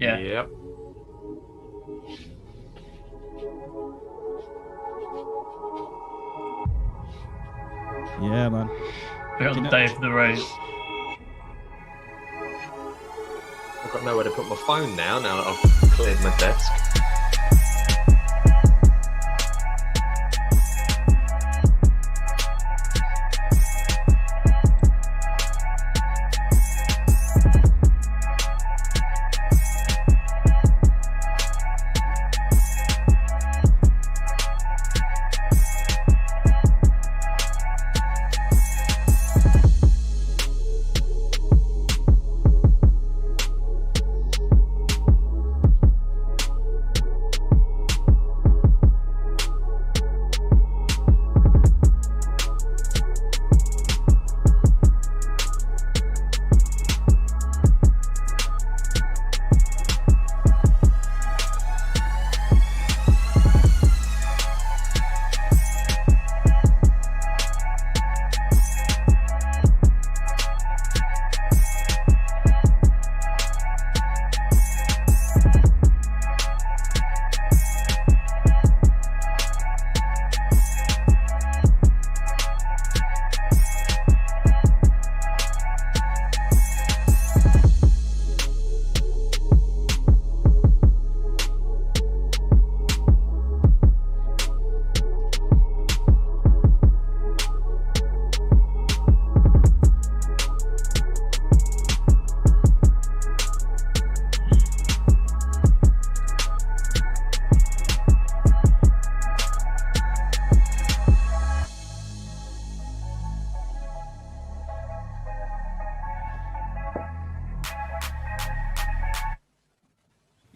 Yeah. Yep. Yeah, man. We got Dave the Rave. I've got nowhere to put my phone now that I've cleared my desk.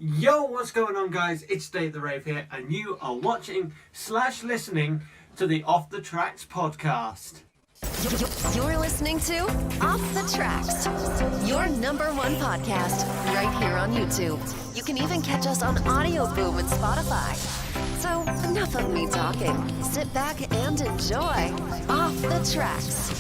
Yo, what's going on, guys? It's Dave the Rave here, and you are watching / listening to the Off the Tracks podcast. You're listening to Off the Tracks, your #1 podcast, right here on YouTube. You can even catch us on Audioboom and Spotify. So, enough of me talking. Sit back and enjoy Off the Tracks.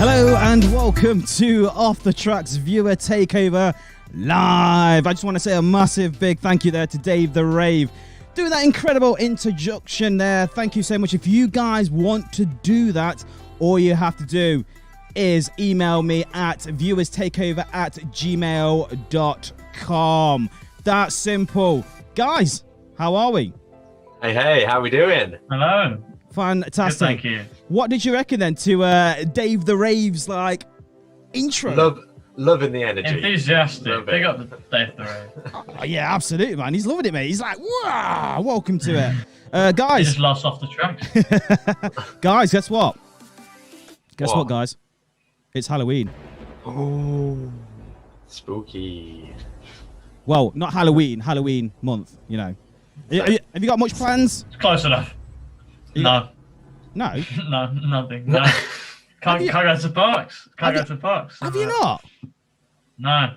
Hello and welcome to Off the Tracks Viewer Takeover Live. I just want to say a massive big thank you there to Dave the Rave. Doing that incredible introduction there. Thank you so much. If you guys want to do that, all you have to do is email me at viewerstakeover@gmail.com. That's simple. Guys, how are we? Hey, how we doing? Hello. Fantastic. Good, thank you. What did you reckon then to Dave the Rave's intro? Loving the energy. Enthusiastic. Big up the Dave the Rave. Oh, yeah, absolutely, man. He's loving it, mate. He's like, wow, welcome to it. He Guys. just lost off the tracks. Guys, guess what? Guess What? what, guys? It's Halloween. Oh, spooky. Well, not Halloween month, you know. Have you got much plans? It's close enough. No. No? No, nothing. No. Can't go to parks. Can't go to parks. Have you not? No.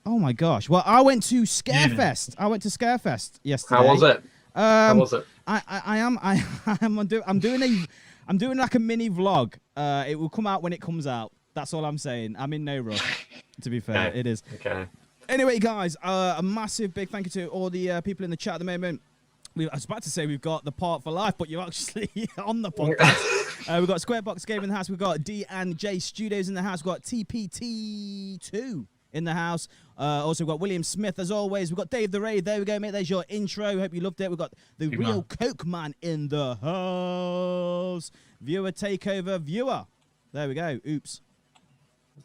Oh my gosh. Well, I went to Scarefest. I went to Scarefest yesterday. How was it? How was it? I'm doing like a mini vlog. It will come out when it comes out. That's all I'm saying. I'm in no rush. To be fair, Okay. it is. Okay. Anyway, guys, a massive big thank you to all the people in the chat at the moment. I was about to say we've got the part for life, but you're actually on the podcast. We've got Squarebox Game in the house. We've got D&J Studios in the house. We've got TPT2 in the house. Also, we've got William Smith, as always. We've got Dave the Rave. There we go, mate. There's your intro. Hope you loved it. We've got the Good real man. Coke Man in the house. Viewer Takeover Viewer. There we go. Oops.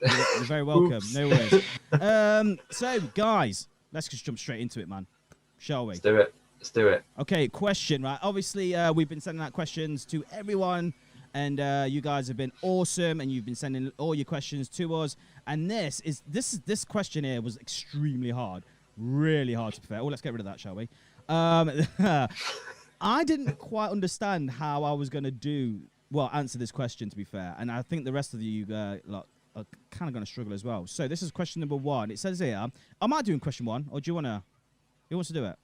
You're very welcome. Oops. No worries. So, guys, let's just jump straight into it, man. Shall we? Let's do it. Let's do it. Okay, question, right? Obviously, we've been sending out questions to everyone, and you guys have been awesome, and you've been sending all your questions to us. And this question here was extremely hard, really hard to be fair. Oh, let's get rid of that, shall we? I didn't quite understand how I was going to answer this question, to be fair. And I think the rest of you are kind of going to struggle as well. So this is question number 1. It says here, am I doing question 1, or do you want to? Who wants to do it?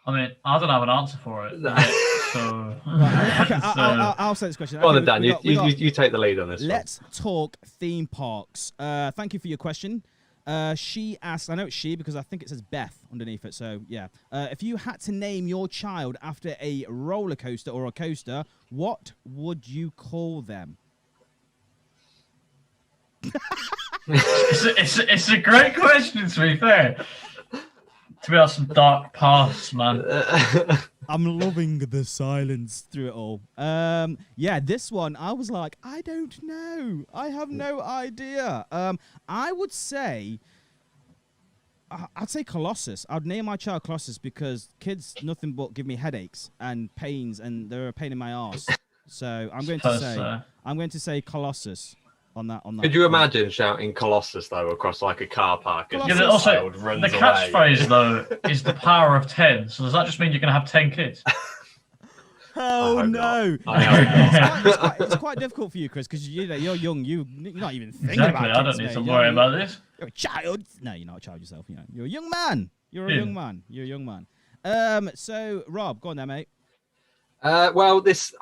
I mean, I don't have an answer for it. So, Okay, so I'll say this question. Go on, Okay, Dan. we got- we got- You take the lead on this. Let's talk theme parks. Thank you for your question. She asked, I know it's she because I think it says Beth underneath it. So, yeah. If you had to name your child after a roller coaster or a coaster, what would you call them? it's a great question, to be fair. To be honest, some dark paths, man. I'm loving the silence through it all. Yeah, this one, I was like, I don't know. I have no idea. I would say, I'd say Colossus. I'd name my child Colossus because kids nothing but give me headaches and pains, and they're a pain in my arse. So I'm going to say Colossus. On that. Could you imagine shouting Colossus though across like a car park as Colossus. your Yeah, also, child runs the away? catchphrase though is the power of 10. So does that just mean you're going to have 10 kids? Oh hope no! not. I hope not. It's quite difficult for you, Chris, because you're young. You're not even thinking Exactly. about I kids, don't need mate. to worry about this. You're a child. No, you're not a child yourself. You're a young man. You're a young man. You're a young man. So Rob, go on there, mate. Well, this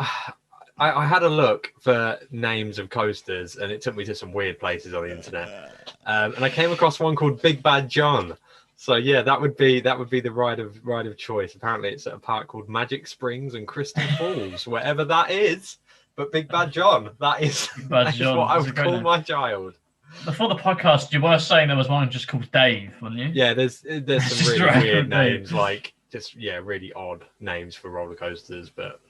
I had a look for names of coasters, and it took me to some weird places on the internet. And I came across one called Big Bad John. So yeah, that would be the ride of choice. Apparently, it's at a park called Magic Springs and Crystal Falls, wherever that is. But Big Bad John, that is what I would call my child. Before the podcast, you were saying there was one just called Dave, weren't you? Yeah, there's some really weird names, like just really odd names for roller coasters. But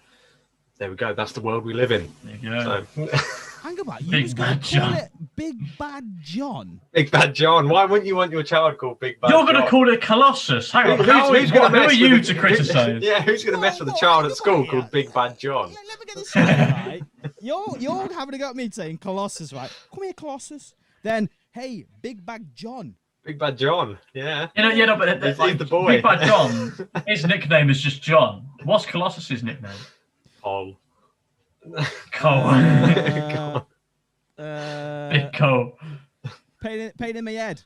there we go. That's the world we live in. There you go. So. Hang about. You Big was going Bad to call John. it Big Bad John. Big Bad John. Why wouldn't you want your child called Big Bad You're John? going to call it Colossus. Hang on. Who are you to criticise? Yeah, who's going to mess with a child at school called Big Bad John? Let me get this straight, right? You're having a go at me saying Colossus, right? Come here, Colossus. Then, hey, Big Bad John. Big Bad John. Yeah. But He's like, the boy. Big Bad John, his nickname is just John. What's Colossus's nickname? Cole. Cole. Big Cole. Pain in my head.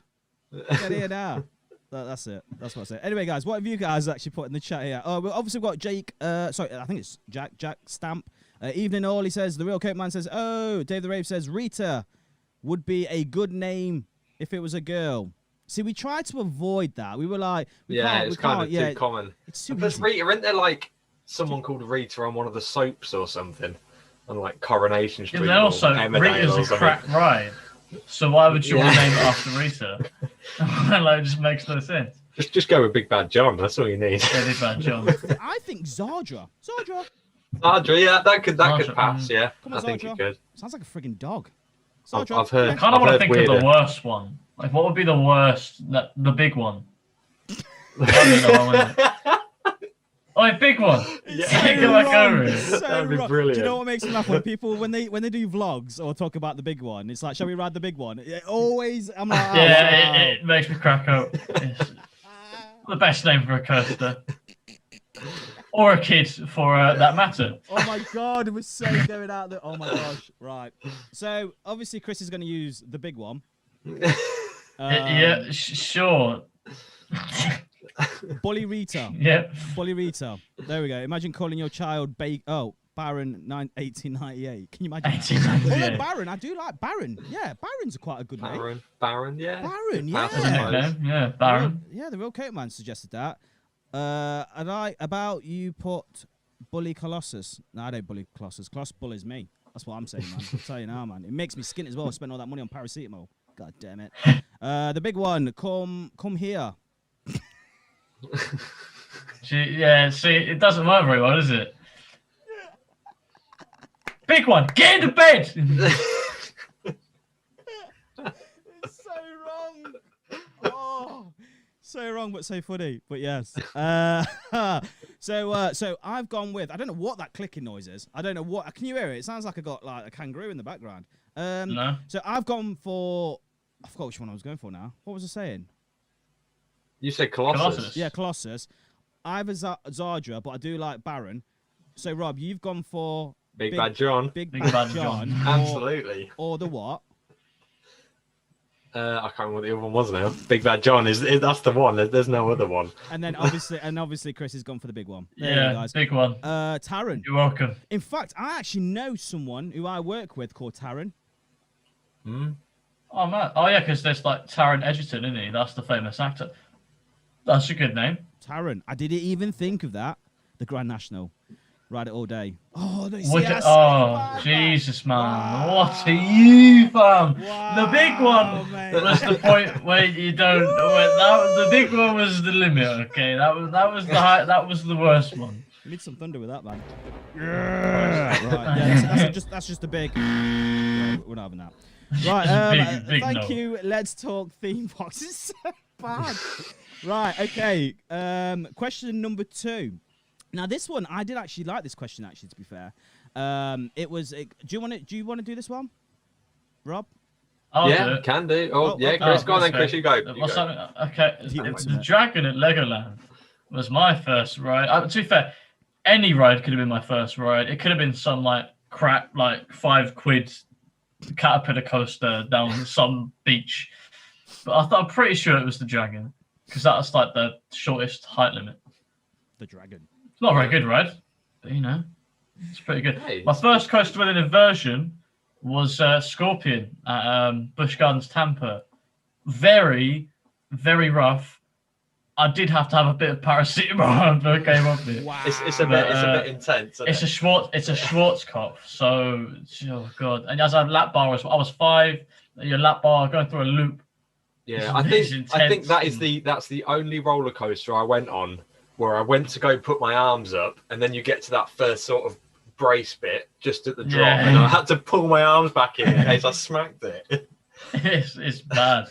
Get here now. That's it. That's what I say. Anyway, guys, what have you guys actually put in the chat here? Oh, we've obviously got Jake. Sorry, I think it's Jack Stamp. Evening all, he says. The Real Cape Man says, oh, Dave the Rave says, Rita would be a good name if it was a girl. See, we tried to avoid that. We were like, it's kind of too common. It's too Because easy. Rita, isn't there like someone called Rita on one of the soaps or something? On like Coronation Street. Yeah, also, or Emmerdale Rita's or a something. crack ride. So why would you want to Yeah. name it after Rita? Like, it just makes no sense. Just go with Big Bad John. That's all you need. Yeah, Big Bad John. I think Zardra. Ardra, yeah, that could Zardra, pass. Yeah, Come on, I think Zardra. it could. Sounds like a friggin' dog. I've Zardra. heard. I kind of want to think of the weirder. worst one. Like, what would be the worst? The big one. That'd be the one, wouldn't it? Oh, a big one. Take it like over it. That'd be wrong. brilliant. Do you know what makes me laugh? When people when they do vlogs or talk about the big one, it's like, shall we ride the big one? It always, I'm like, oh, Yeah, wow. it makes me crack up. It's the best name for a coaster. Or a kid, for that matter. Oh my god, it was so going out there. Oh my gosh. Right. So obviously Chris is going to use the big one. Yeah, sure. Bully Rita. Yep. Bully Rita. There we go. Imagine calling your child Baron 1898. Can you imagine? 1898. Although Baron, I do like Baron. Yeah, Baron's quite a good name. Baron, yeah. Baron, Pass, I yeah. suppose. Nickname, yeah, Baron. The real Cape Man suggested that. And about you put Bully Colossus. No, I don't bully Colossus. Colossus bullies me. That's what I'm saying, man. I'll tell you now, man. It makes me skin as well. I spend all that money on paracetamol. God damn it. The big one, come here. Yeah, see, it doesn't work very well, does it? Big one, get into bed! It's so wrong. Oh, so wrong, but so funny. But yes. So I've gone with. I don't know what that clicking noise is. I don't know what. Can you hear it? It sounds like I got like a kangaroo in the background. No. So I've gone for. I forgot which one I was going for now. What was I saying? You said Colossus. Colossus. Yeah, Colossus. I have a Zardra, but I do like Baron. So Rob, you've gone for Big Bad John. Big Big Bad Bad John. John. Absolutely. Or the what? I can't remember what the other one was now. Big Bad John that's the one. There's no other one. And then obviously, Chris has gone for the big one. There you go, Yeah, guys. big one. Taron. You're welcome. In fact, I actually know someone who I work with called Taron. Oh man. Oh yeah, because there's like Taron Egerton, isn't he? That's the famous actor. That's a good name. Taron. I didn't even think of that. The Grand National. Ride it all day. Oh, Jesus, man. Wow. What are you, fam? Wow, The big one mate. was the point where you don't. The big one was the limit. Okay, that was the high, that was the worst one. We need some thunder with that, man. Yeah. Right. Yeah, that's just a big. No, we're not having that. Right. Big thank no. you. Let's talk theme parks. It's so bad. Right. Okay. Question number 2. Now this one, I did actually like this question. Actually, to be fair, it was. Do you want to do this one, Rob? I'll do Yeah, it. can do. Oh, yeah, okay. Chris, go on then, Okay. Chris, you go. What's that? Okay, The the ultimate. Dragon at Legoland was my first ride. To be fair, any ride could have been my first ride. It could have been some like crap, like £5 caterpillar coaster down some beach. But I'm pretty sure it was the Dragon because that's like the shortest height limit. The Dragon. It's not a very good ride, but you know, it's pretty good. Hey, My first coaster with an inversion was Scorpion at Busch Gardens Tampa. Very, very rough. I did have to have a bit of paracetamol after I came off it. Wow. it's a bit intense. It's a Schwarzkopf. So, oh god. And as a lap bar as well, I was 5. Your lap bar going through a loop. Yeah, It's I think intense. that's the only roller coaster I went on where I went to go put my arms up, and then you get to that first sort of brace bit just at the drop, Yeah. and I had to pull my arms back in case I smacked it. It's bad.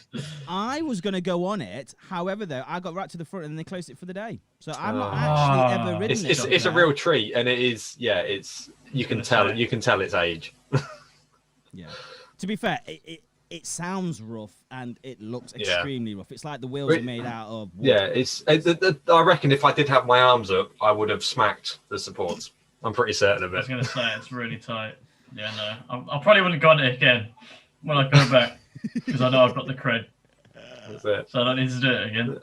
I was going to go on it. However, though, I got right to the front and they closed it for the day. So I've not actually ever ridden it. It's a real treat, and it is. Yeah, it's you can tell its age. Yeah. To be fair, it sounds rough and it looks extremely rough. It's like the wheels are made out of wood. Yeah, I reckon if I did have my arms up, I would have smacked the supports. I'm pretty certain of I was it. going to say, it's really tight. Yeah, no. I probably wouldn't go on it again when I go back because I know I've got the cred. That's it. So I don't need to do it again.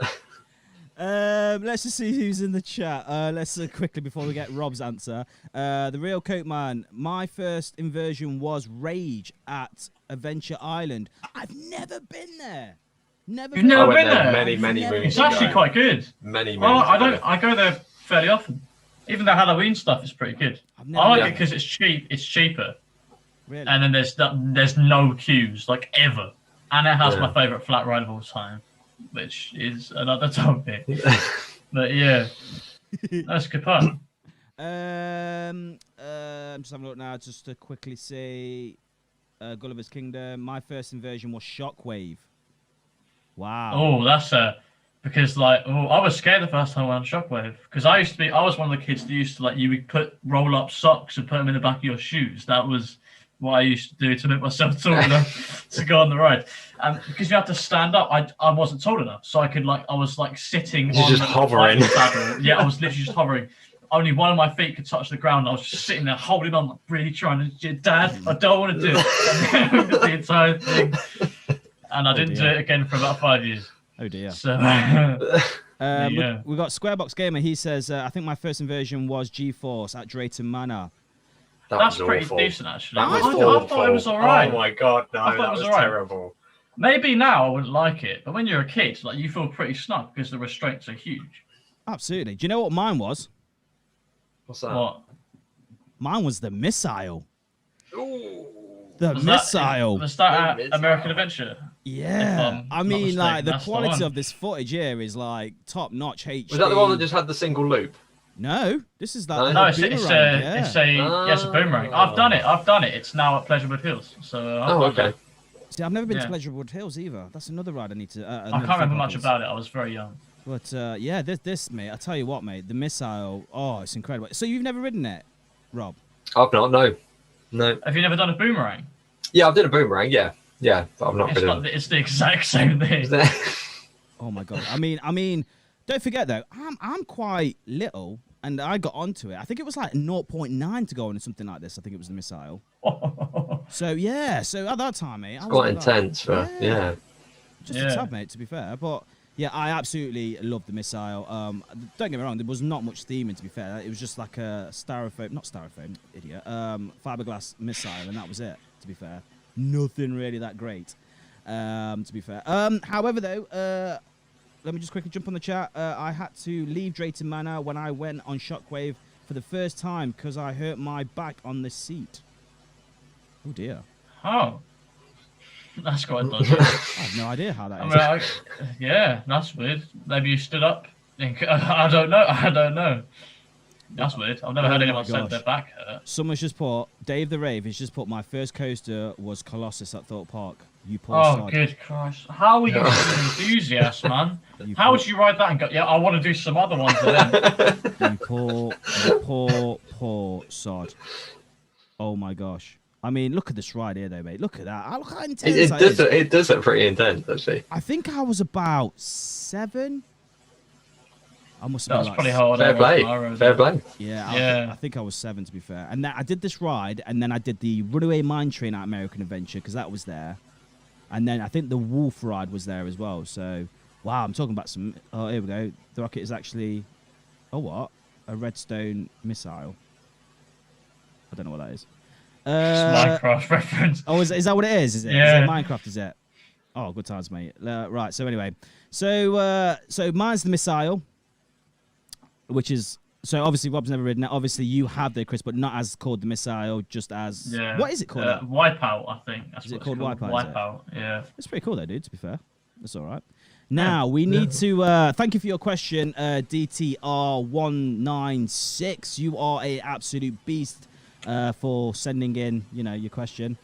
Let's just see who's in the chat. Let's quickly, before we get Rob's answer. The Real Coke Man, my first inversion was Rage at Adventure Island. I've never been there. Never. You've been never I went been there there? many Never. moons It's actually ago. quite good. Many. I go there fairly often. Even the Halloween stuff is pretty good. I've never I like been it because it's cheap. It's cheaper, Really? and then there's no queues like ever. And it has Yeah. my favourite flat ride of all time, which is another topic. But yeah, that's a good part. I'm just having a look now, just to quickly see. Gulliver's Kingdom. My first inversion was Shockwave. Wow. Oh, that's because I was scared the first time I went on Shockwave because I was one of the kids that used to you would roll up socks and put them in the back of your shoes. That was what I used to do to make myself tall enough to go on the ride. Because you have to stand up, I wasn't tall enough, so I could I was sitting. You're on just the hovering. saddle. Yeah, I was literally just hovering. Only one of my feet could touch the ground. I was just sitting there holding on, really trying to. Dad, I don't want to do it. The entire thing, and I didn't do it again for about 5 years. Oh dear. So Yeah. We got Squarebox Gamer. He says, I think my first inversion was G-Force at Drayton Manor. that's was pretty awful. decent, actually. That was I thought it was awful. all right. Oh my god, no, I thought that it was was all right. terrible. Maybe now I wouldn't like it, but when you're a kid, you feel pretty snug because the restraints are huge. Absolutely. Do you know what mine was? What's that? What? Mine was the Missile. Ooh. The Was Missile. Was that The American Missile. Adventure? Yeah. If I I'm not mean, mistaken, the that's the quality one. of this footage here is top notch HD. Was that the one that just had the single loop? No, this is that. No? the No, it's boomerang, a boomerang. I've done it. It's now at Pleasureboard Hills. So I've done Okay. it. See, I've never been to Yeah. Pleasureboard Hills either. That's another ride I need to. I can't remember much about it. I was very young. But yeah, this mate, I tell you what, mate, the Missile. Oh, it's incredible. So you've never ridden it, Rob? I've not. No. Have you never done a boomerang? Yeah, I've done a boomerang. Yeah, but I've not ridden. It's the exact same thing. Oh my god. I mean, don't forget though, I'm quite little, and I got onto it. I think it was 0.9 to go on something like this. I think it was the Missile. So yeah, so at that time, mate, It's quite intense, but yeah. Just a tad, mate, to be fair. But yeah, I absolutely love the missile. Don't get me wrong, there was not much theming, to be fair. It was just like a fiberglass missile, and that was it, to be fair. Nothing really that great, to be fair. However, though, let me just quickly jump on the chat. I had to leave Drayton Manor when I went on Shockwave for the first time because I hurt my back on the seat. Oh, dear. Oh. That's quite dodgy. I have no idea how that is. Yeah, that's weird. Maybe you stood up. I don't know. That's weird. I've never heard anyone say their back hurt. Someone's just put, Dave the Rave has just put, my first coaster was Colossus at Thorpe Park. You poor sod. Good Christ. How are you such an enthusiast, man? How would you ride that and go, yeah, I want to do some other ones then? You poor sod. Oh my gosh. I mean, look at this ride here, though, mate. Look at that. Look how intense that is. It does look pretty intense, actually. I think I was about 7. I must have That's been pretty hard. Fair play. Yeah, I think I was 7, to be fair. And I did this ride, and then I did the Runaway Mine Train at American Adventure, because that was there. And then I think the Wolf ride was there as well. So, wow, I'm talking about some... Oh, here we go. The rocket is actually... Oh, what? A redstone missile. I don't know what that is. Minecraft reference. Oh, is that what it is? Is it? Yeah. Is it Minecraft, is it? Oh, good times, mate. Right, so anyway. So mine's the missile, which is... So obviously Rob's never ridden it. Obviously you have the Chris, but not as called the missile, just as... Yeah. What is it called? Wipeout, I think. That's is what it called Wipeout? Wipeout, yeah. It's pretty cool though, dude, to be fair. That's all right. Now, we need to... thank you for your question, DTR196. You are a absolute beast for sending in, your question.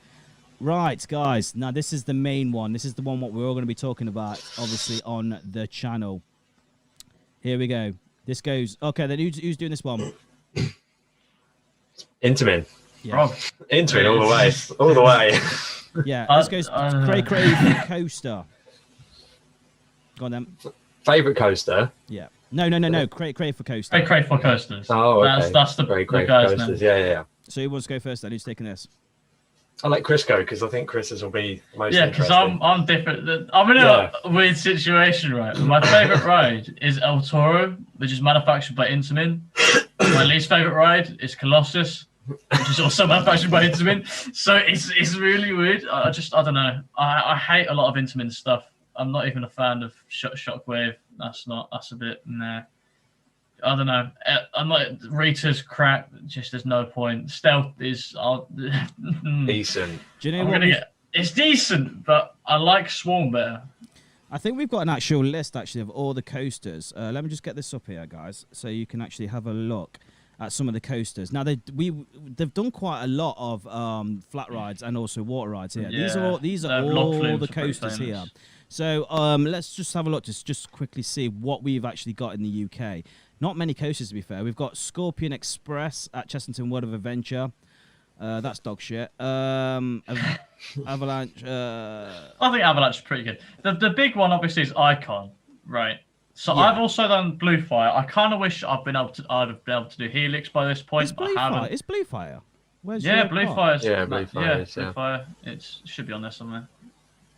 Right, guys. Now, this is the main one. This is the one what we're all going to be talking about, obviously, on the channel. Here we go. This goes... Okay, then who's doing this one? Intamin. Yeah. Rob. Intamin all the way. All the way. Yeah, this goes Cray Coaster. Go on, then. Favourite coaster? Yeah. No. Cray for Coaster. Cray for coasters. Oh, okay. That's the guy's name. Yeah. So who wants to go first then? Who's taking this? I let Chris go because I think Chris's will be most because interesting. I'm different. I'm in a weird situation, right? My favourite ride is El Toro, which is manufactured by Intamin. My least favourite ride is Colossus, which is also manufactured by Intamin. So it's really weird. I don't know. I hate a lot of Intamin stuff. I'm not even a fan of Shockwave. That's a bit nah. I don't know. I'm not Rita's crap. Just there's no point. Stealth is decent. Do you know what? It's decent, but I like Swarm better. I think we've got an actual list actually of all the coasters. Let me just get this up here, guys, so you can actually have a look at some of the coasters. Now they've done quite a lot of flat rides and also water rides here. Yeah. These are all the coasters here. So let's just have a look to just quickly see what we've actually got in the UK. Not many coasters, to be fair. We've got Scorpion Express at Chessington World of Adventure. That's dog shit. Avalanche. I think Avalanche is pretty good. The big one, obviously, is Icon, right? So Yeah. I've also done Blue Fire. I kind of wish I'd have been able to do Helix by this point. It's Blue I haven't. Fire. It's Blue Fire. Where's Yeah, your Blue car? Fire. Yeah, Blue Fire is, Blue yeah. Fire. It should be on there somewhere.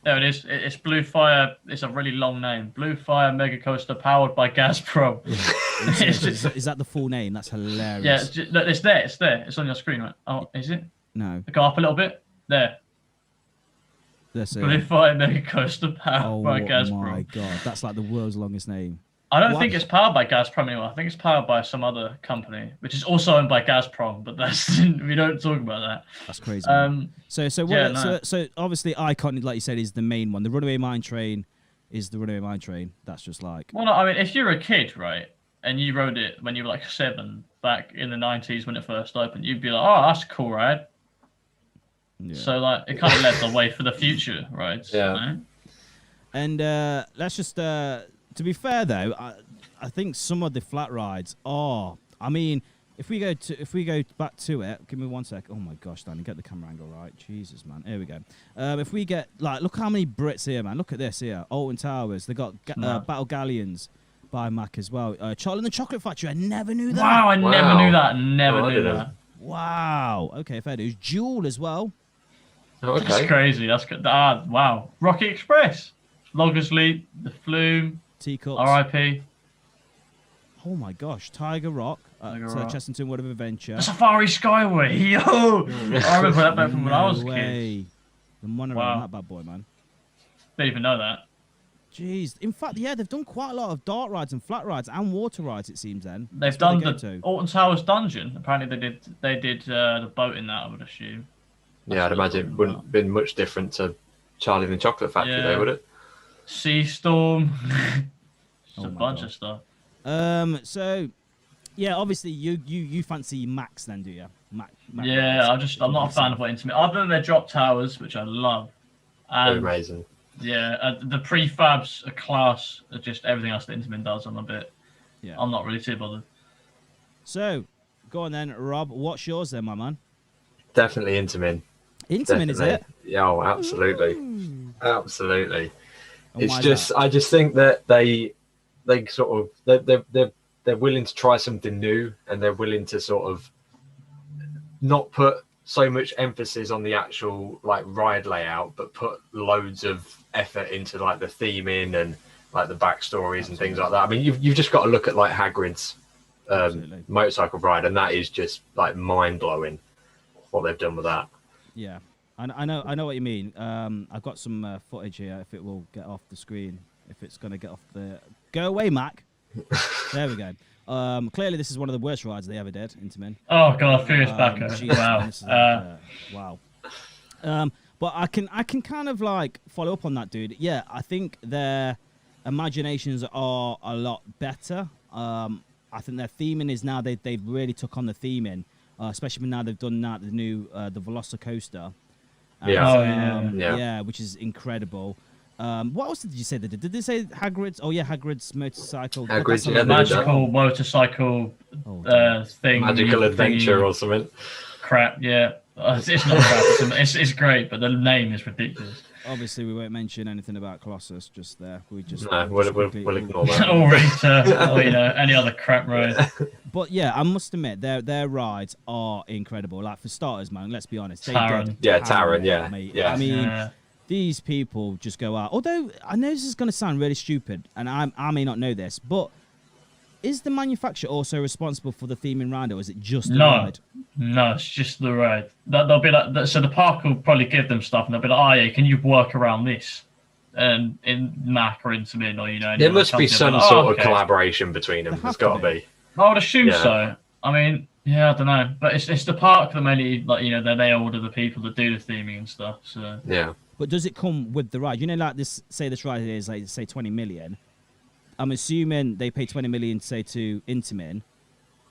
There it is. It's Blue Fire. It's a really long name. Blue Fire Mega Coaster powered by Gazprom. Is that the full name? That's hilarious. Yeah, look, it's there. It's there. It's on your screen, right? Oh, is it? No. Go up a little bit. There. That's Blue Fire Mega Coaster powered by Gazprom. Oh my god, that's like the world's longest name. I don't think it's powered by Gazprom anymore. I think it's powered by some other company, which is also owned by Gazprom. But we don't talk about that. That's crazy. So obviously Icon, like you said, is the main one. The Runaway Mine Train is the Runaway Mine Train. That's just like... Well, no, I mean, if you're a kid, right, and you rode it when you were like 7 back in the 90s when it first opened, you'd be like, oh, that's a cool ride. Yeah. So like it kind of led the way for the future rides. Yeah. Right? And let's just... to be fair though, I think some of the flat rides are... I mean, if we go back to it, give me 1 sec. Oh my gosh, Danny, get the camera angle right. Jesus, man. Here we go. If we get look how many Brits here, man. Look at this here. Alton Towers. They got Battle Galleons by Mack as well. Charlie and the Chocolate Factory. I never knew that. Wow, I never knew that. Never knew that. Wow. Okay, fair dues. Jewel as well. Okay. That's crazy. That's good. Wow. Rocky Express. Loggers Leap, the Flume, Teacups. RIP. Oh my gosh, Tiger Rock at Tiger Rock. Chessington Wood of Adventure. The Safari Skyway, yo! I remember that back from when I was a kid. way. The monorail Wow. on that bad boy, man. Didn't even know that. Jeez. In fact, yeah, they've done quite a lot of dark rides and flat rides and water rides, it seems then. They've That's where done they go the to. Alton Towers Dungeon. Apparently they did the boat in that, I would assume. Yeah, I'd imagine it wouldn't have been much different to Charlie and the Chocolate Factory, Yeah. though, would it? Sea Storm. Just Oh a my bunch God. of stuff. So yeah, obviously you fancy Max then, do you? Mac Yeah, rides. I'm not a fan of what Intamin. Other than their drop towers, which I love. They're And amazing. yeah, the prefabs are class. Just everything else that Intamin does, Yeah. I'm not really too bothered. So go on then, Rob. What's yours then, my man? Definitely Intamin. Intamin, is it? Yeah, oh, absolutely. Absolutely. And It's why just, that? I just think that they sort of, they're willing to try something new, and they're willing to sort of not put so much emphasis on the actual like ride layout, but put loads of effort into like the theming and like the backstories and things like that. I mean, you've just got to look at like Hagrid's Absolutely. motorcycle ride, and that is just like mind blowing what they've done with that. Yeah, I know what you mean. I've got some footage here. If it will get off the screen, if it's gonna get off the, go away, Mac. There we go. Clearly, this is one of the worst rides they ever did. Intamin. Oh god, Furious Backer. Jesus, Wow. man, this is like, wow. But I can kind of like follow up on that, dude. Yeah, I think their imaginations are a lot better. I think their theming is now they've really took on the theming, especially now they've done that the new the Velocicoaster. Yeah. Oh, yeah. Yeah. which is incredible. What else did you say they did? Did they say Hagrid's? Oh yeah, Hagrid's motorcycle. Hagrid's, That's on yeah, the they did that. Magical motorcycle Oh, thing. Magical adventure thingy or something. Crap, yeah. It's not crap. It's great, but the name is ridiculous. obviously, we won't mention anything about Colossus just there. We just No, we'll ignore that. Or Rita, or any other crap ride. But yeah, I must admit their rides are incredible. Like for starters, man, let's be honest. They Taron. did Yeah, Taron, yeah, mate. yeah. I mean, Yeah. these people just go out. Although I know this is going to sound really stupid, and I may not know this, but is the manufacturer also responsible for the theming ride, or is it just the No, ride? no, it's just the ride. They'll be like, so the park will probably give them stuff, and they'll be like, oh yeah, can you work around this? And in Mack or Intamin or any There other must be company, some they'll be like, sort "Oh, of okay." collaboration between them. There There's have to got to be. be. I would assume Yeah. so. I mean, yeah, I don't know, but it's the park that mainly like they order the people that do the theming and stuff. So Yeah. But does it come with the ride? You know, like this. Say this ride is like say 20 million. I'm assuming they pay 20 million, say to Intamin,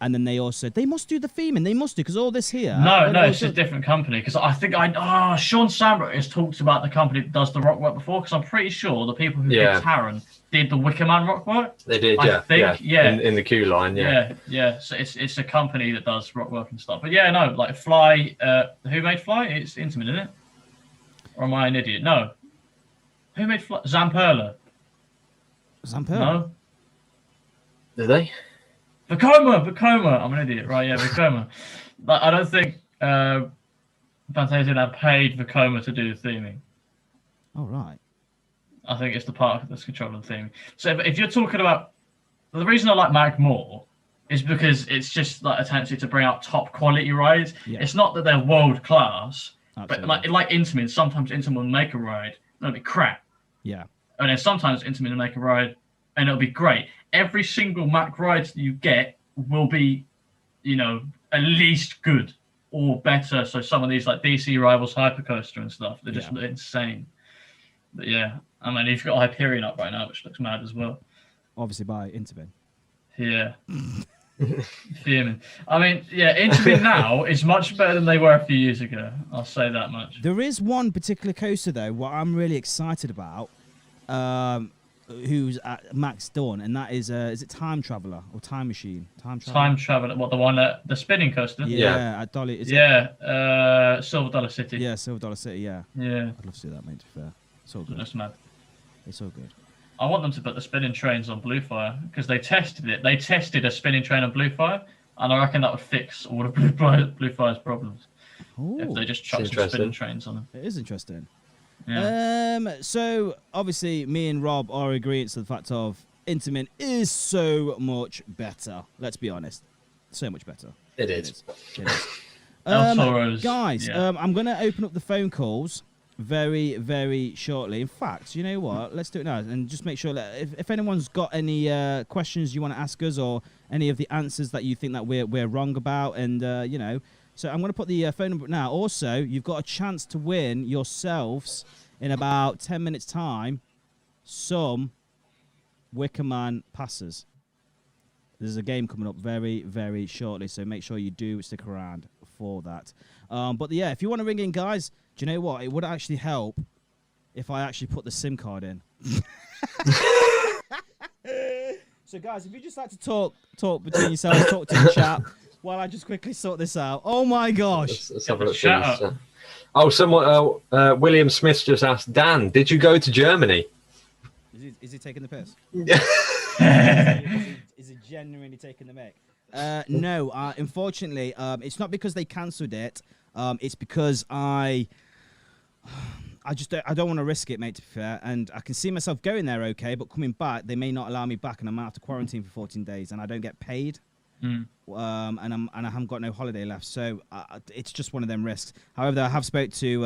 and then they must do the theming. They must do because all this here. no, it's a different company because I think Sean Sambrook has talked about the company that does the rock work before because I'm pretty sure the people who Yeah. did Taron did the Wicker Man rock work. They did, I yeah. think, yeah. In the queue line, yeah. Yeah. So it's a company that does rock work and stuff. But yeah, no, like Fly. Who made Fly? It's Intamin, isn't it? Or am I an idiot? No. Who made Fly? Zamperla. Zamperla. No. Did they? Vekoma. I'm an idiot, right? Yeah, Vekoma. Like, I don't think Fantasia had paid Vekoma to do the theming. All right. I think it's the park that's controlling the theming. So if you're talking about the reason I like Mack more is because it's just like a tendency to bring out top quality rides. Yeah. It's not that they're world class, Absolutely. but like Intamin, sometimes Intamin will make a ride and it'll be crap, Yeah. and then sometimes Intamin will make a ride and it'll be great. Every single Mack ride that you get will be, at least good or better. So some of these like DC Rivals Hypercoaster and stuff, they're just insane. But yeah, I mean, you've got Hyperion up right now, which looks mad as well. Obviously by Intamin. Yeah. Fuming. I mean, yeah, Intamin now is much better than they were a few years ago. I'll say that much. There is one particular coaster though, what I'm really excited about, who's at Max Dawn, and that is it Time Traveler or Time Machine? Time Traveler, what, the one at the spinning coaster? Yeah, at Dolly. Silver Dollar City. Yeah, Silver Dollar City. Yeah, Yeah, I'd love to see that, mate. To be fair, it's all good. that's mad. It's all good. I want them to put the spinning trains on Bluefire because they tested it. They tested a spinning train on Bluefire, and I reckon that would fix all of Bluefire's problems if Oh, they just chuck some interesting. spinning trains on them. it is interesting. Yeah. So obviously, me and Rob are agreeing to the fact of Intamin is so much better. Let's be honest, so much better. It is. It is. El Toro's, Guys, yeah. I'm going to open up the phone calls very, very shortly. In fact, you know what? Let's do it now and just make sure that if anyone's got any questions you want to ask us or any of the answers that you think that we're wrong about, and you know, so I'm going to put the phone number now. Also, you've got a chance to win yourselves in about 10 minutes' time some Wickerman passes. There's a game coming up very, very shortly, so make sure you do stick around for that. But yeah, if you want to ring in, guys, do you know what? It would actually help if I actually put the SIM card in. So, guys, if you just like to talk between yourselves, talk to the chat, while I just quickly sort this out. Oh my gosh! Let's have a look. Shut up. Oh, someone. William Smith just asked, Dan, did you go to Germany? Is he taking the piss? Is he genuinely taking the mic? No, unfortunately, it's not because they cancelled it. It's because I don't want to risk it, mate, to be fair. And I can see myself going there okay, but coming back, they may not allow me back, and I might have to quarantine for 14 days, and I don't get paid. And I haven't got no holiday left, so it's just one of them risks. However, I have spoke to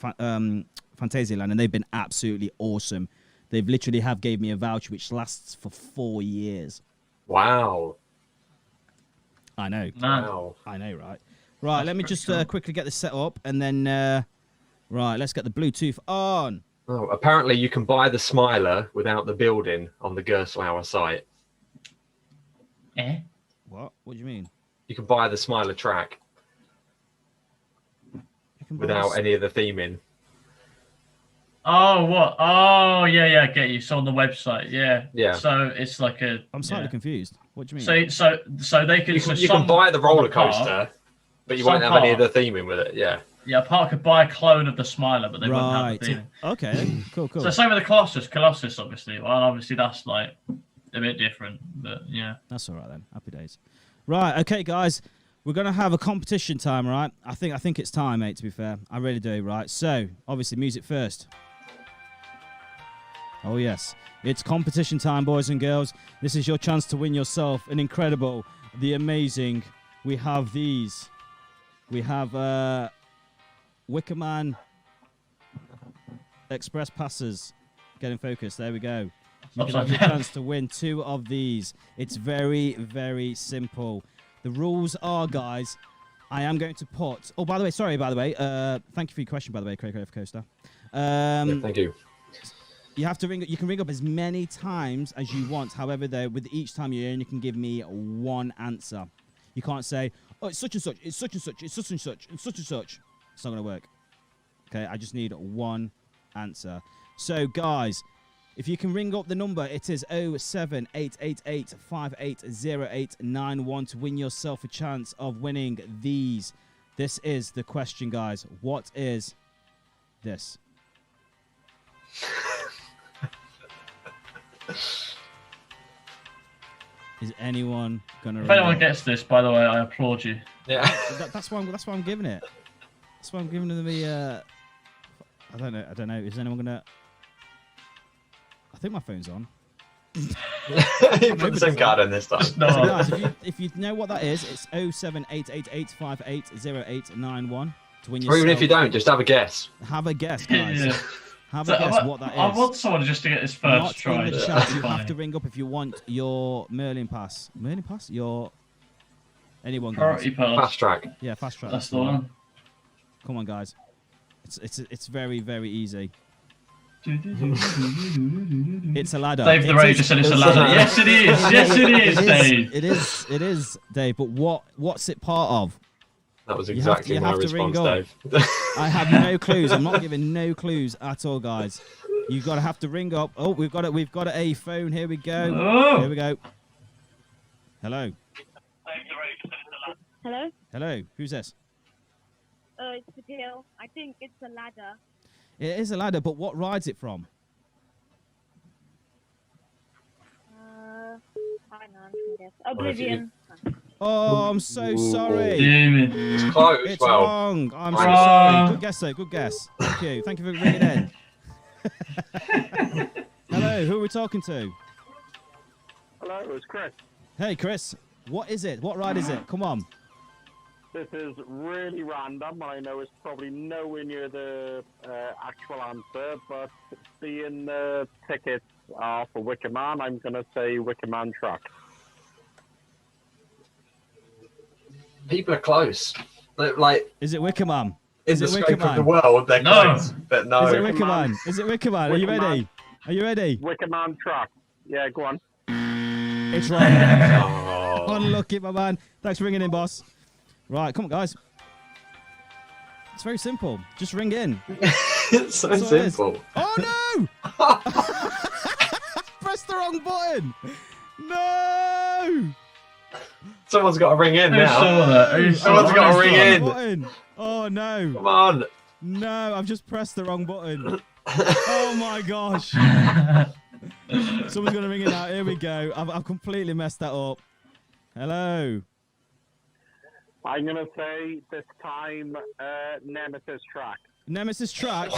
Phantasialand, and they've been absolutely awesome. They've literally gave me a voucher which lasts for 4 years. Wow. I know. Wow. I know, right? Right, let me just quickly get this set up, and then right, let's get the Bluetooth on. Oh, apparently you can buy the Smiler without the building on the Gerstlauer site. What? What do you mean? You can buy the Smiler track without any of the theming. Oh, what? Oh, yeah, I get you. So on the website, yeah. Yeah. So it's like a. I'm slightly confused. What do you mean? So they can. You can buy the roller coaster, but you won't have any of the theming with it. Yeah. Yeah, a park could buy a clone of the Smiler, but they wouldn't have the theming. Okay. Cool. So same with the Colossus, obviously. Well, obviously that's like a bit different, but yeah. That's all right then. Happy days. Right. Okay, guys. We're gonna have a competition time, right? I think it's time, mate. To be fair, I really do. Right. So obviously, music first. Oh, yes. It's competition time, boys and girls. This is your chance to win yourself an incredible, the amazing. We have these. We have Wickerman Express passes. Get in focus. There we go. You can have your chance to win 2 of these. It's very, very simple. The rules are, guys, I am going to put... Oh, by the way, thank you for your question, by the way, Creative Coaster. Thank you. You have to ring. You can ring up as many times as you want. However, though, with each time you only can give me one answer. You can't say, "Oh, it's such and such. It's such and such. It's such and such. It's such and such." It's not gonna work. Okay, I just need one answer. So, guys, if you can ring up the number, it is 07888580891 to win yourself a chance of winning these. This is the question, guys. What is this? Is anyone gonna? If anyone gets this, by the way, I applaud you. Yeah. That's why I'm giving it. That's why I'm giving them the. I don't know. Is anyone gonna? I think my phone's on. You put the SIM card in this time. So guys, if you know what that is, it's 07888580891 to win yourself. Or even if you don't, just have a guess. Have a guess, guys. Yeah. Have a guess what that is. I want someone just to get this first Not try. in the chat. You have to ring up if you want your Merlin pass. Merlin pass? Your anyone, guys. Priority pass. Fast track. Yeah, fast track. That's the one. Come on, guys. It's very, very easy. It's a ladder. Dave the Ray just said it's a ladder. Yes, it is. Yes, it is, Dave. It is, Dave. But what's it part of? That was exactly my response, Dave. I have no clues. I'm not giving no clues at all, guys. You've got to have to ring up. Oh, we've got a phone. Here we go. Oh. Here we go. Hello. Hello? Hello. Who's this? It's Patil. I think it's a ladder. It is a ladder, but what rides it from? Hang on. Oblivion. Oh, I'm so sorry. Fuming. It's close. It's well, wrong. I'm so Wrong. sorry. Good guess, though. Good guess. Thank you. Thank you for ringing in. Hello, who are we talking to? Hello, it's Chris. Hey, Chris. What is it? What ride is it? Come on. This is really random. I know it's probably nowhere near the actual answer, but seeing the tickets are for Wicker Man, I'm going to say Wicker Man Truck. people are close. They're, like, Is it Wicker Man? in Is the it Wicker scope of the Man? world, they're No. close. But no. Is it Wicker Man? Is it Wicker Man? Are you Wicker ready? Man. Are you ready? Wicker Man Truck. Yeah, go on. It's wrong. Oh. Unlucky, my man. Thanks for ringing in, boss. Right, come on, guys. It's very simple. Just ring in. It's so That's all it is. simple. Oh, no! Press the wrong button. No! Someone's got to ring in Who now. saw that? Who saw Someone's that? got to Who ring saw in. Button. Oh, no. Come on. No, I've just pressed the wrong button. Oh, my gosh. Someone's going to ring it out. Here we go. I've completely messed that up. Hello. I'm going to say this time Nemesis Track. Nemesis Track.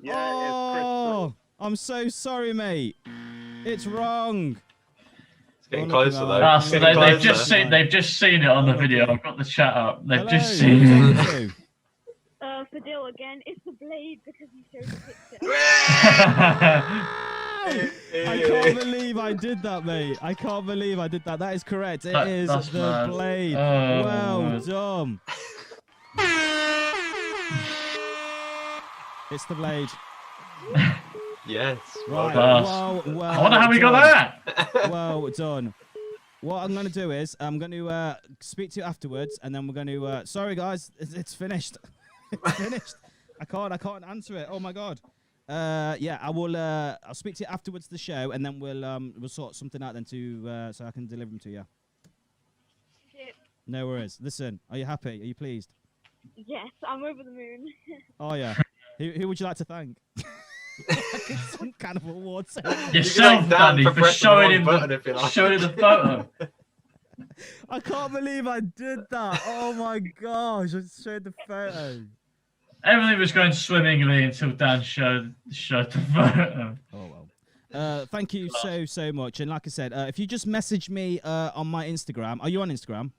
Yeah, Oh, I'm so sorry, mate. It's wrong. It's getting Oh, look at closer, that. though. Ah, It's so getting they've closer. just seen it on the video. I've got the chat up. They've Hello. just who are you seen it. talking to? Fidel again. It's the blade because you showed the picture. I can't believe I did that, mate. I can't believe I did that. That is correct. It is That's the mad. blade. Oh, Well man. done. It's the blade. Yes. Right. Class. Well I wonder how we got done. that. Well done. What I'm going to do is I'm going to speak to you afterwards, and then we're going to. Sorry, guys, it's finished. It's finished. I can't answer it. Oh my god. Yeah, I will. I'll speak to you afterwards the show, and then we'll sort something out then to so I can deliver them to you. Shit. No worries. Listen, are you happy? Are you pleased? Yes, I'm over the moon. Oh yeah. Who would you like to thank? Some kind of award ceremony. Yourself, thank Dan Danny, for for pressing the showing wrong him button, if you like. showing him the photo. I can't believe I did that. Oh my gosh! I showed the photo. Everything was going swimmingly until Dan showed the photo. Oh well. Thank you so much. And like I said, if you just message me on my Instagram, are you on Instagram?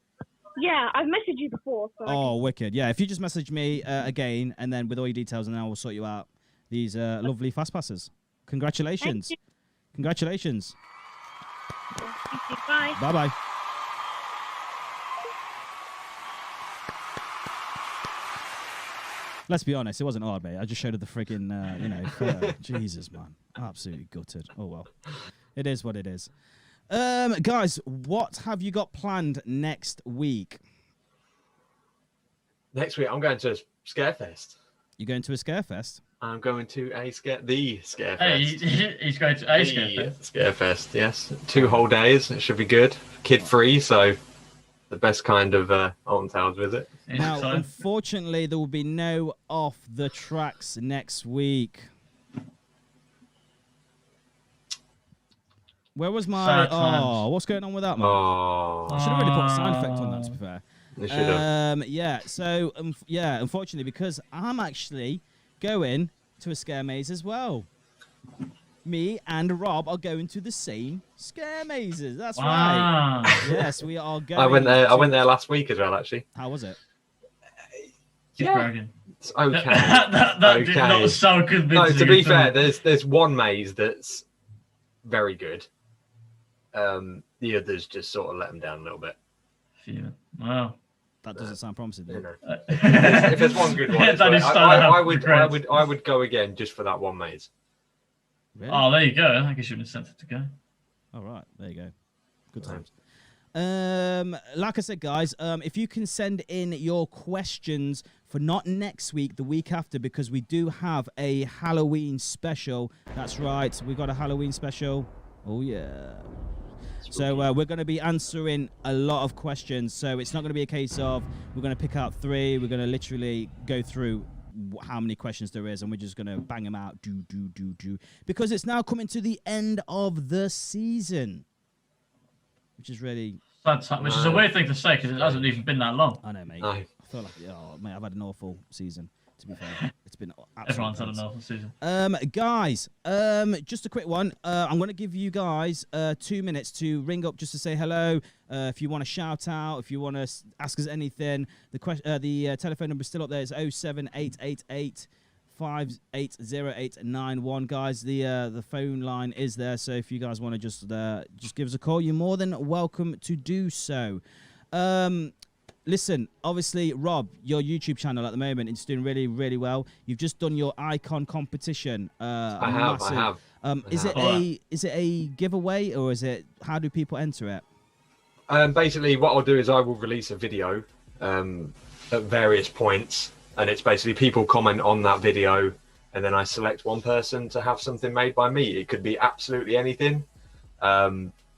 Yeah, I've messaged you before. So Oh, wicked. Yeah, if you just message me again, and then with all your details, and then I will sort you out these lovely fast passes. Congratulations. Thank Congratulations. Thank you. Bye. Bye bye. Let's be honest, it wasn't hard, mate. I just showed her the friggin', photo. Jesus, man. Absolutely gutted. Oh, well. It is what it is. Guys, what have you got planned next week? Next week, I'm going to Scarefest. You going to a Scarefest? I'm going to the Scarefest. Hey, he's going to Ace The Scarefest, yes. 2 whole days. It should be good. Kid-free, so the best kind of Alton Towers visit. Now, unfortunately, there will be no off the tracks next week. Where was my... Sad times. Oh, what's going on with that, man? Oh, I should have really put a sound effect on that, to be fair. they should have. Yeah, so, unfortunately, because I'm actually going to a scare maze as well. Me and Rob are going to the same scare mazes. That's right. Wow. Yes, we are going. I went to- there last week as well, actually. How was it? Keep bragging. It's okay. that did Okay. not sound convincing. No, to be at fair, all. there's one maze that's very good. The others just sort of let them down a little bit. Yeah. Wow. That doesn't sound promising. You Then. know, if there's one good one, it's That is worth- starting to have I regrets. would go again just for that one maze. Really? Oh, there you go. I guess you would have sent it to go. All right, there you go. Good times. Like I said, guys, if you can send in your questions for not next week, the week after, because we do have a Halloween special. That's right, we got a Halloween special. Oh yeah. So we're going to be answering a lot of questions. So it's not going to be a case of we're going to pick out 3. We're going to literally go through how many questions there is, and we're just going to bang them out. Do. Because it's now coming to the end of the season, which is really which is a weird thing to say because it hasn't even been that long. I know, mate. No. I feel like, oh, mate, I've had an awful season. To be fair, it's been Everyone's had absolutely an awful season. guys, just a quick one. I'm going to give you guys 2 minutes to ring up just to say hello. If you want to shout out, if you want to ask us anything, the telephone number is still up there. It's 07888 580891. Guys, the phone line is there. So if you guys want to just give us a call, you're more than welcome to do so. Listen, obviously, Rob, your YouTube channel at the moment is doing really, really well. You've just done your icon competition. I have. Is it a giveaway or how do people enter it? Basically, what I'll do is I will release a video at various points, and it's basically people comment on that video, and then I select one person to have something made by me. It could be absolutely anything.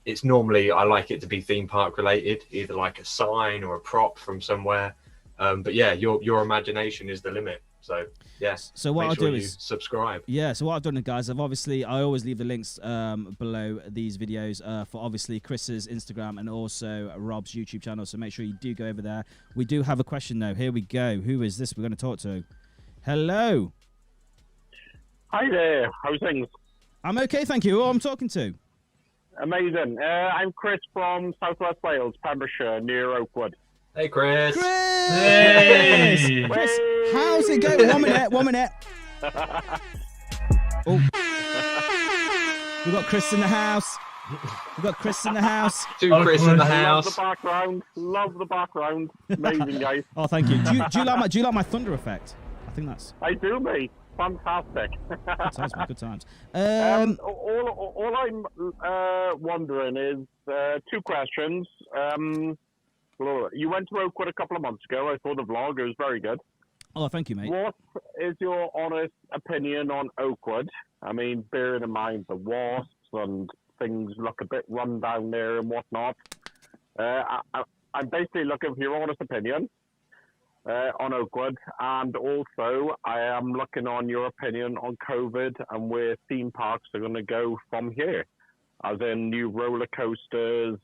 It's normally, I like it to be theme park related, either like a sign or a prop from somewhere. But yeah, your imagination is the limit. So yes. So what I'll do is subscribe. Yeah. So what I've done, guys, I always leave the links below these videos for obviously Chris's Instagram and also Rob's YouTube channel. So make sure you do go over there. We do have a question though. Here we go. Who is this we're going to talk to? Hello. Hi there. How's things? I'm okay, thank you. Who I'm talking to? Amazing. I'm Chris from Southwest Wales, Pembrokeshire, near Oakwood. Hey, Chris. Hey! Chris, how's it going? 1 minute. Oh. We've got Chris in the house. Two Chris in the house. Love the background. Amazing, guys. Oh, thank you. Do you like my thunder effect? I think that's. I do, mate. Fantastic. Good times. All I'm wondering is 2 questions. You went to Oakwood a couple of months ago. I saw the vlog. It was very good. Oh, thank you, mate. What is your honest opinion on Oakwood? I mean, bearing in mind the wasps and things look a bit run down there and whatnot. I'm basically looking for your honest opinion on Oakwood, and also I am looking on your opinion on COVID and where theme parks are going to go from here, as in new roller coasters,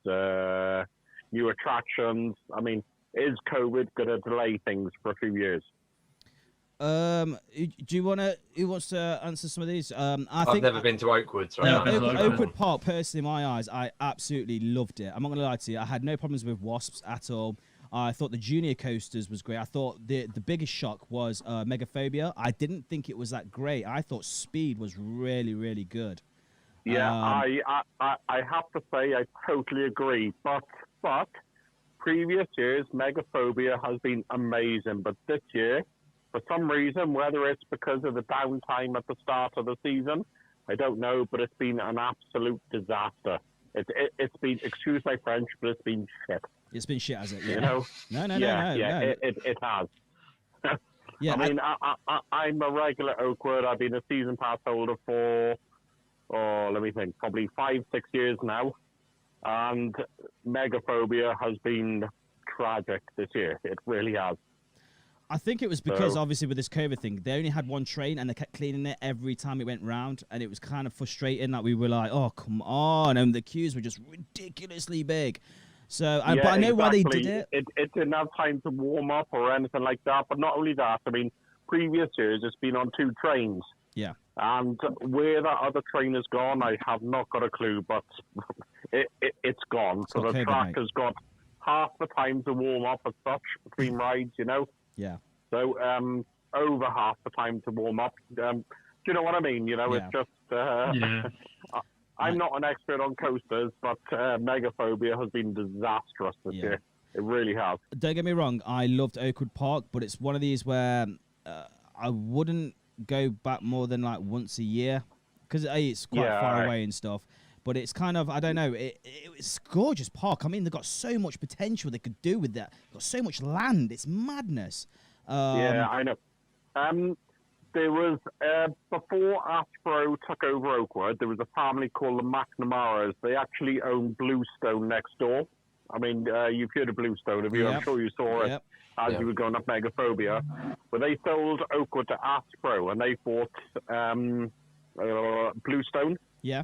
new attractions. I mean, is COVID going to delay things for a few years? Do you want to? Who wants to answer some of these? I've never been to Oakwood. So Oakwood Park, personally, in my eyes, I absolutely loved it. I'm not going to lie to you. I had no problems with wasps at all. I thought the junior coasters was great. I thought the biggest shock was Megaphobia. I didn't think it was that great. I thought Speed was really, really good. Yeah, I have to say I totally agree. But previous years, Megaphobia has been amazing. But this year, for some reason, whether it's because of the downtime at the start of the season, I don't know, but it's been an absolute disaster. It's been, excuse my French, but it's been shit. It's been shit, has it? Yeah. You know? No. It has. Yeah, I mean, I'm a regular Oakwood. I've been a season pass holder for, let me think, probably 5-6 years now. And Megaphobia has been tragic this year. It really has. I think it was because, obviously, with this COVID thing, they only had one train and they kept cleaning it every time it went round. And it was kind of frustrating that we were like, oh, come on. And the queues were just ridiculously big. So, but I know why they did it. It didn't have time to warm up or anything like that. But not only that, I mean, previous years, it's been on 2 trains. Yeah. And where that other train has gone, I have not got a clue. But it's gone. So the track has got half the time to warm up as such between rides, you know. Yeah. So over half the time to warm up. Do you know what I mean? You know, yeah. It's just... I'm not an expert on coasters, but Megaphobia has been disastrous this year. It really has. Don't get me wrong, I loved Oakwood Park, but it's one of these where I wouldn't go back more than like once a year because it's quite far away and stuff. But it's kind of, I don't know, it's a gorgeous park. I mean, they've got so much potential they could do with that. They've got so much land. It's madness. Yeah, I know. There was, before Aspro took over Oakwood, there was a family called the Mack. They actually own Bluestone next door. I mean, you've heard of Bluestone, have you? Yep. I'm sure you saw it as you were going up Megaphobia. But they sold Oakwood to Aspro, and they bought Bluestone. Yeah.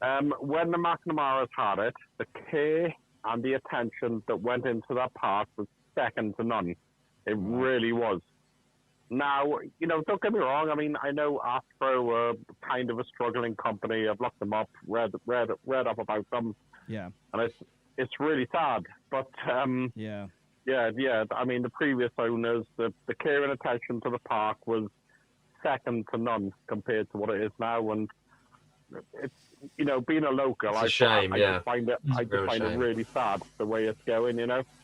When the McNamara's had it, the care and the attention that went into that park was second to none. It really was. Now, don't get me wrong. I mean, I know Astro are kind of a struggling company. I've looked them up, read up about them. Yeah. And it's really sad. But Yeah. Yeah. I mean, the previous owners, the care and attention to the park was second to none compared to what it is now. And it's being a local, It's a shame. I just find it really sad the way it's going.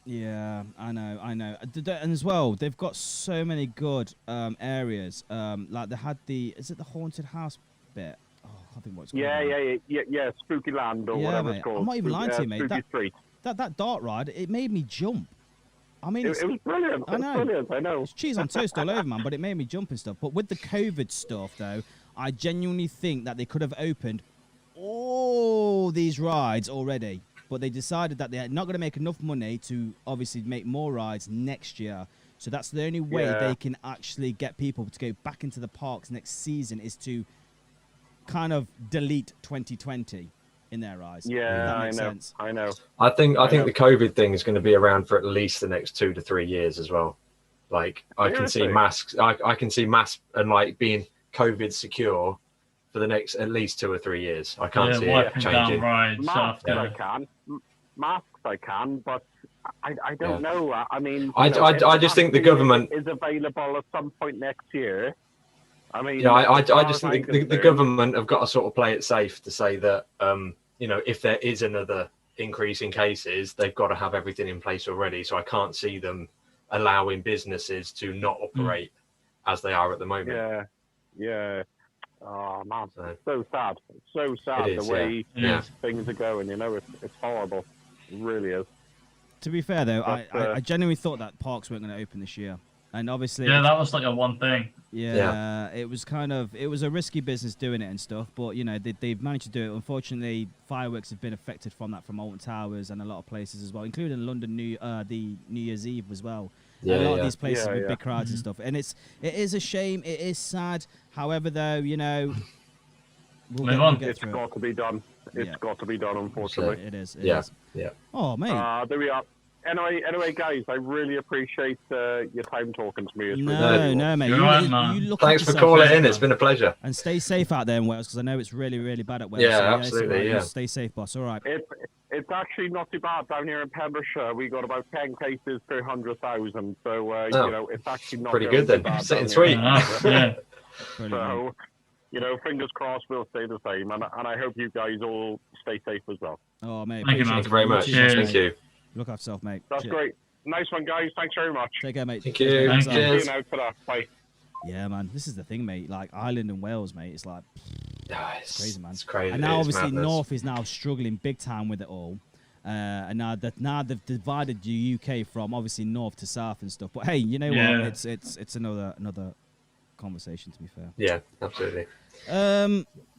Yeah, I know. And as well, they've got so many good areas. Like they had is it the haunted house bit? Oh, I can't think what it's called. Yeah. Spooky Land or whatever mate. it's called. I'm not even lying to you, mate. Spooky Street. That dart ride, it made me jump. I mean, it was brilliant. I know. I know. It's cheese on toast all over, man. But it made me jump and stuff. But with the COVID stuff, though, I genuinely think that they could have opened all these rides already, but they decided that they're not going to make enough money to obviously make more rides next year. So that's the only way they can actually get people to go back into the parks next season, is to kind of delete 2020 in their eyes. Yeah, I know. I think the COVID thing is going to be around for at least the next 2 to 3 years as well. Like I can see masks. I can see masks and like being COVID secure for the next at least 2 or 3 years. I can't see it changing. Masks I can, but I don't know. I mean, I just think the government is available at some point next year. I mean, I just think the government have got to sort of play it safe to say that if there is another increase in cases, they've got to have everything in place already. So I can't see them allowing businesses to not operate as they are at the moment. Yeah. Oh man, so sad. So sad the way things are going. It's horrible. It really is. To be fair though, I genuinely thought that parks weren't going to open this year, and obviously that was like a one thing. It was it was a risky business doing it and stuff, but they've managed to do it. Unfortunately, fireworks have been affected from Alton Towers and a lot of places as well, including London the New Year's Eve as well. A lot of these places with big crowds and stuff, and it is a shame. It is sad. However, though, we'll get it's got to be done. It's got to be done. Unfortunately, it is. Yeah. Oh, mate. There we are. Anyway, guys, I really appreciate your time talking to me. It's no, mate. You look Thanks for calling in. It's been a pleasure. And stay safe out there in Wales, because I know it's really, really bad at Wales. Yeah, absolutely. So, stay safe, boss. All right. It's actually not too bad down here in Pembrokeshire. We got about 10 cases per 100,000. So it's actually not pretty good then. Sitting sweet. So, fingers crossed we'll stay the same, and I hope you guys all stay safe as well. Oh, mate. Thank you very much. Thank you. Look after yourself, mate. That's great. Nice one, guys. Thanks very much. Take care, mate. Thank you. Cheers. See you now. Bye. Yeah, man. This is the thing, mate. Like Ireland and Wales, mate. It's like it's crazy, man. It's crazy. And now, obviously, North is now struggling big time with it all. And now they've divided the UK from obviously north to south and stuff. But hey, you know what? It's another conversation, to be fair. Yeah, absolutely.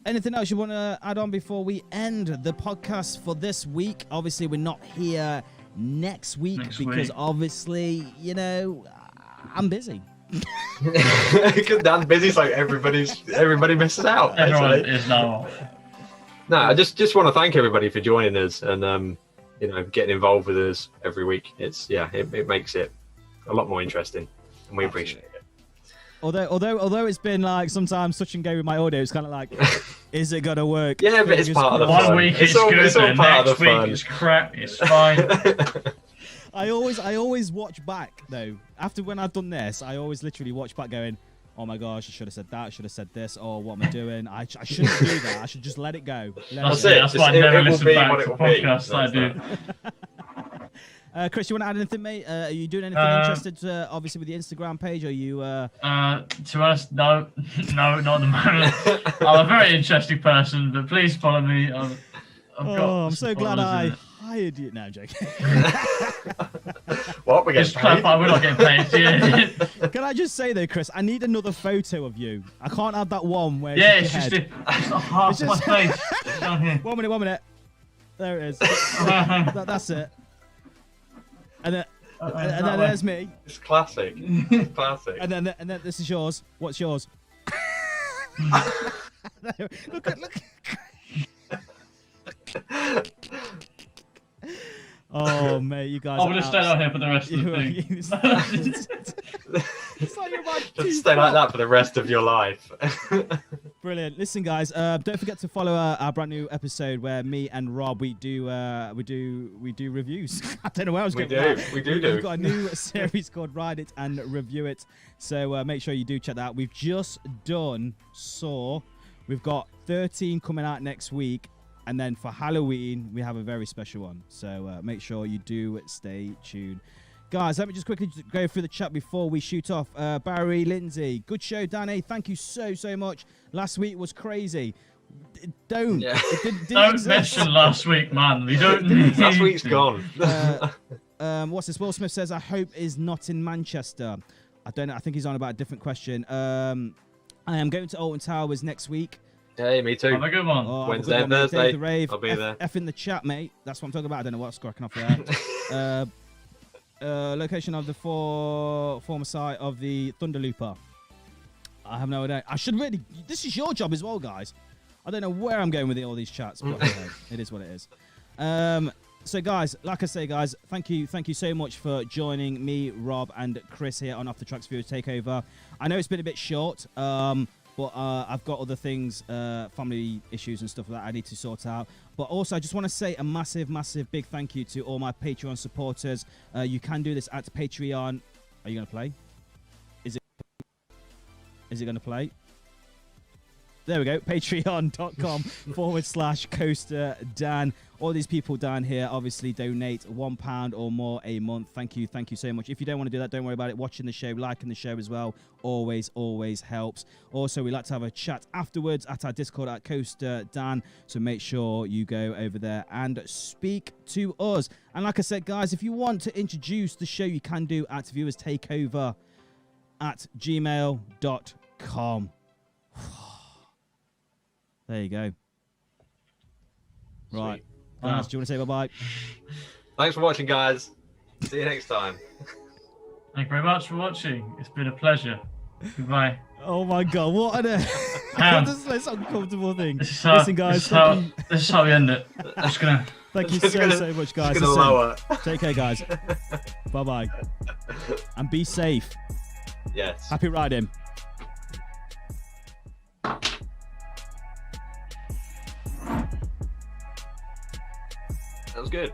Anything else you want to add on before we end the podcast for this week? Obviously, we're not here next week because obviously, I'm busy. Because Dan's busy, so everybody misses out. Everyone is now. No, I just want to thank everybody for joining us and getting involved with us every week. It makes it a lot more interesting, and we appreciate it. Although it's been like sometimes touch and go with my audio, it's kind of like, is it gonna work? Yeah, but it's part of the fun. 1 week it's good, and next week it's crap. It's fine. I always watch back though. After when I've done this, I always literally watch back, going, "Oh my gosh, I should have said that. I should have said this. Oh, what am I doing? I shouldn't do that. I should just let it go." That's it. That's why I never listen back to podcasts. I do. Chris, you want to add anything, mate? Are you doing anything interested, obviously, with the Instagram page? Or are you? To be honest, no, not at the moment. I'm a very interesting person, but please follow me. I'm so glad I hired you. No, I'm joking. What? We're getting paid? We're not getting paid. Can I just say though, Chris, I need another photo of you. I can't have that one where it's just half my face down here. 1 minute. There it is. That's it. And then there's me. It's classic. It's classic. And then this is yours. What's yours? look. Oh, mate, you guys. I'm gonna stay out here for the rest of the thing. It's like you're about Just stay like that for the rest of your life. Brilliant. Listen, guys, don't forget to follow our brand new episode where me and Rob we do reviews. I don't know where I was going. We do. We've got a new series called Ride It and Review It. So make sure you do check that out. We've just done Saw. We've got 13 coming out next week. And then for Halloween, we have a very special one. So make sure you do stay tuned. Guys, let me just quickly go through the chat before we shoot off. Barry, Lindsay, good show, Danny. Thank you so much. Last week was crazy. Don't. Yeah. It didn't Don't exist. mention last week, man. We don't need Last week's to. gone. What's this? Will Smith says, I hope is not in Manchester. I don't know. I think he's on about a different question. I am going to Alton Towers next week. Hey, me too. Have a good one. Oh, Wednesday and mate. Thursday, Dave the Rave. I'll be there. F in the chat, mate. That's what I'm talking about. I don't know what's cracking off there. Location of the former site of the Thunderlooper. I have no idea. I should really. This is your job as well, guys. I don't know where I'm going with all these chats, but hey, it is what it is. So, guys, like I say, guys, thank you so much for joining me, Rob, and Chris here on Off the Tracks Viewers Takeover. I know it's been a bit short, but I've got other things, family issues and stuff that I need to sort out. But also, I just want to say a massive, massive big thank you to all my Patreon supporters. You can do this at Patreon. Are you going to play? Is it going to play? There we go. Patreon.com/CoasterDan. All these people down here obviously donate £1 or more a month. Thank you so much. If you don't want to do that, don't worry about it. Watching the show, liking the show as well, always helps. Also, we like to have a chat afterwards at our Discord at CoasterDan, so make sure you go over there and speak to us. And like I said, guys, if you want to introduce the show, you can do at viewerstakeover@gmail.com. There you go. Right. Dennis, do you want to say bye-bye? Thanks for watching, guys. See you next time. Thank you very much for watching. It's been a pleasure. Goodbye. Oh my God! What an this is this uncomfortable thing. Listen, guys. This is how we end it. I'm just gonna. Thank you so much, guys. Just gonna lower. Take care, guys. Bye-bye. And be safe. Yes. Happy riding. That was good.